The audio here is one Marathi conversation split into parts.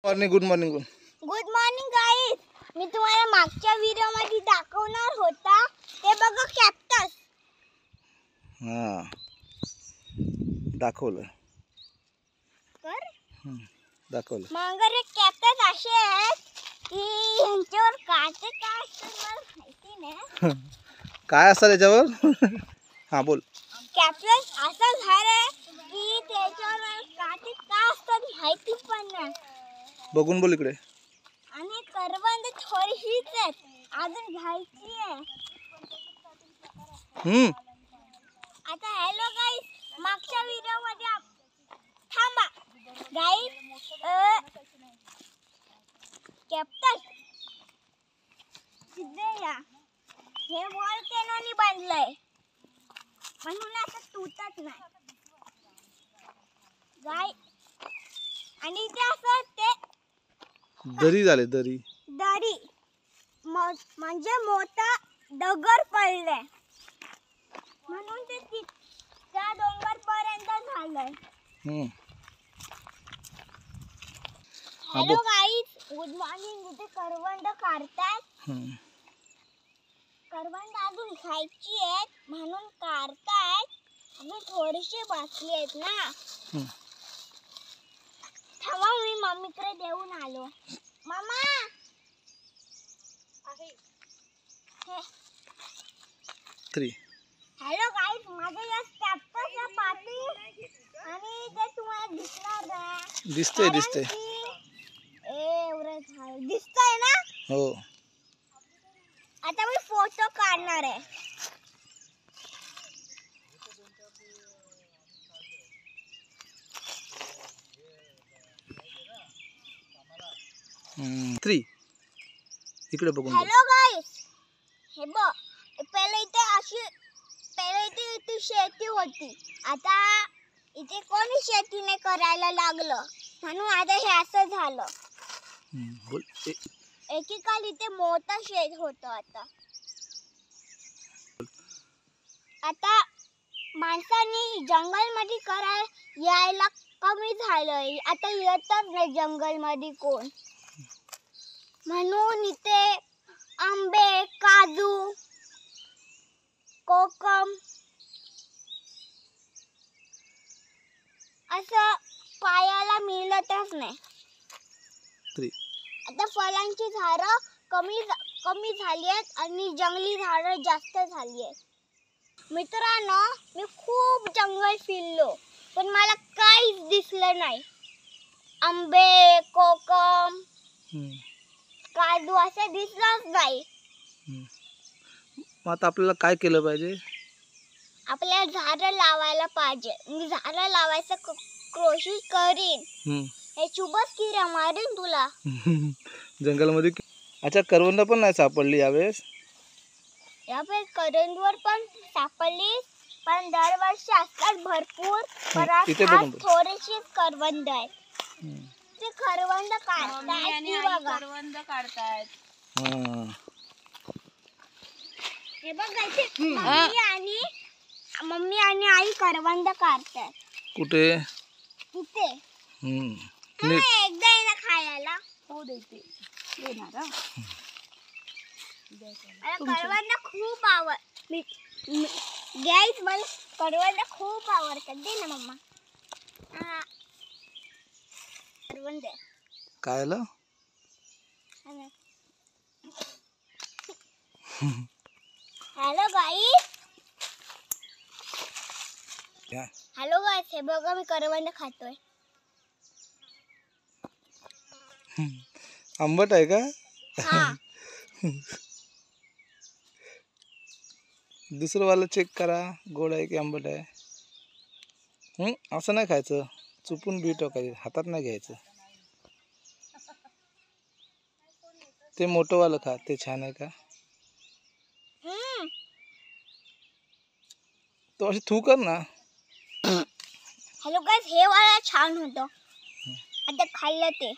Morning good morning good morning guys. मी तुम्हाला मागच्या व्हिडिओ मध्ये दाखवणार होता ते बघा कॅक्टस. हां दाखवलं तर दाखवलं. मग रे कॅक्टस असे आहेत की यांच्यावर काटे काय असतात मला माहिती नाही. काय असतं त्याच्यावर? हां बोल. कॅक्टस असं झाड आहे की त्याच्यावर काटे काय असतात माहिती पण नाही. बघून बोल इकडे. आणि करवंद थोडीशीच आहेत, अजून घ्यायची आहे. आता हॅलो गाईस, मागच्या व्हिडिओ मध्ये थांबा गाईस. कॅप्टस तिथे या, हे वॉल कॅनोनी बांधलंय म्हणून असं तुटत नाही गाय. आणि ते असं ते दरी झाले दरी दरी म्हणजे मोठा डगर पडले म्हणून ते त्या डोंगर पर्यंत झालंय. Hello guys, good morning. इथे करवंद काढतात. करवंद अजून खायची आहेत म्हणून काढतायत. अजून थोडीशी बाकी आहेत ना. थांबा, मी मम्मीकडे देऊन आलो. मम्मा हॅलो गाईज, माझे या कॅक्टसच्या पाती आणि ते तुम्हाला दिसणार नाही. दिसतंय एवढं झाड दिसतंय ना. हो. आता मी फोटो काढणार आहे. इकडे बघून. हॅलो गाईस, हे बघ, पहिले इथे शेती होती. आता इथे कोणी शेती नाही करायला लागलं म्हणून आता हे असं झालं. एकेकाल इथे मोठं शेत होतं. आता माणसांनी जंगलमध्ये करायला यायला कमी झालंय. आता येतच नाही जंगलमध्ये कोण. म्हणून इथे आंबे, काजू, कोकम असं पायाला मिळतच नाही. आता फळांची झाडं कमी झाली आहेत आणि जंगली झाडं जास्त झाली आहेत. मित्रांनो, मी खूप जंगल फिरलो पण मला काहीच दिसलं नाही. आंबे, कोकम, काजू असं दिसलंच नाही. आता आपल्याला काय केलं पाहिजे? आपल्याला झाडं लावायला पाहिजे. मी झाडं लावायचं कोशिश करीन. हे चुबस किड्या मारीन तुला जंगलमध्ये. अच्छा, करवंद पण नाही सापडली यावेळेस. यावेळेस करवंदवर पण सापडली पण दरवर्षी असतात भरपूर. थोडीशीच करवंद आहेत. ते करवंद काढतायत. हे बघ मम्मी आणि आई करवंद काढतात. कुठे? इथे. एकदा येणं खायला. हो देते. येणार. करवंद खूप गाईस, मला करवंद खूप आवडतात. दे ना मम्मा. करवंद काय आलं? हॅलो गाईस. हॅलो गाईस, हे बघा मी करवंद खातोय. आंबट आहे का? हा. दुसरं वाला चेक करा, गोड आहे की आंबट आहे. असं नाही खायचं, चुपून बी टाकायचं, हातात नाही घ्यायचं. ते मोठं वाला खा, ते छान आहे का? तो अशी थू कर ना. हॅलो गाईस, हे वाला छान होतं. आता खाल्लं ते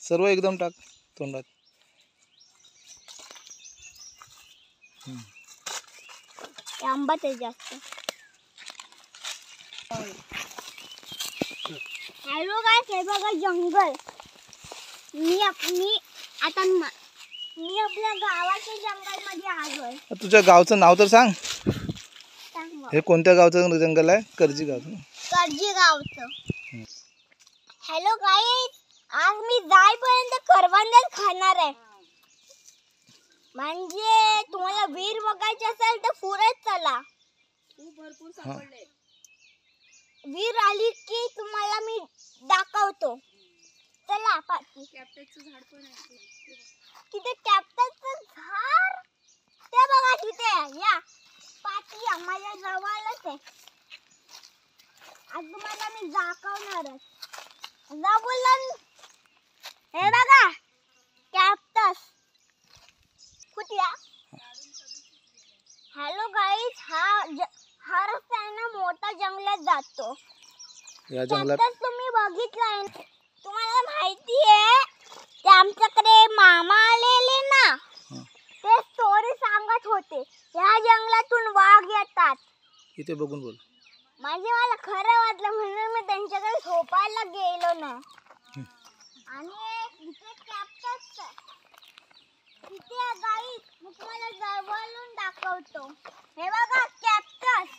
सर्व एकदम टाक तोंडात. आंबट आहे जास्त. हॅलो गाइस, हे बघा जंगल. मी आपल्या गावाच्या जंगल मध्ये आलोय. तुझ्या गावचं नाव तर सांग. सांग मग. हे कोणत्या गावचं जंगल आहे? कर्जी गावचं ना? कर्जी गावचं. हॅलो गाइस, आज मी जाईपर्यंत करवंदच खाणार आहे. म्हणजे तुम्हाला वीर बघायचे असेल तर पुढेच चला. हा. वीर आली की तुम्हाला मी दाखवतो. चला पाठी. कॅप्टनचं झाड पण आहे. तिथे कॅप्टनचं झाड, ते बघा तिथे. या पाठी या, माझ्या जवळच आहे. आज तुम्हाला मी दाखवणारच. जा बोलन. हे बघा कॅप्टस. कुठल्या? हॅलो गाईस, हा रस्ता आहे ना मोठा जंगलात जातो. या जंगलात कॅप्टस तुम्ही बघितलाय? तुम्हाला माहिती आहे ते आमच्याकडे मामा आलेले ना, हा. ते स्टोरी सांगत होते. या जंगलातून वाघ येतात. इथे बघून बोल. म्हणजे मला खरं वाटलं म्हणून मी त्यांच्याकडे झोपायला गेलो ना. आणि इथे कॅप्टस तिथे गाईस, मी तुम्हाला जवळून दाखवतो. हे बघा कॅप्टस.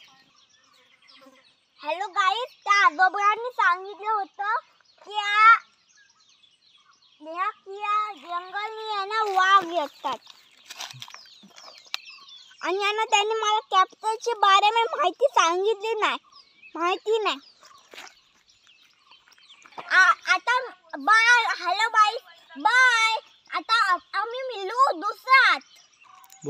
हॅलो गाईस, त्या आजोबांनी सांगितलं होतं की या जंगलनी आहे ना वाघ येतात. आणि आहे ना त्यांनी मला कॅप्टसची बारे में माहिती सांगितली नाही. आता बाय. Hello bye bye. आता आम्ही मिळू दुसऱ्यात.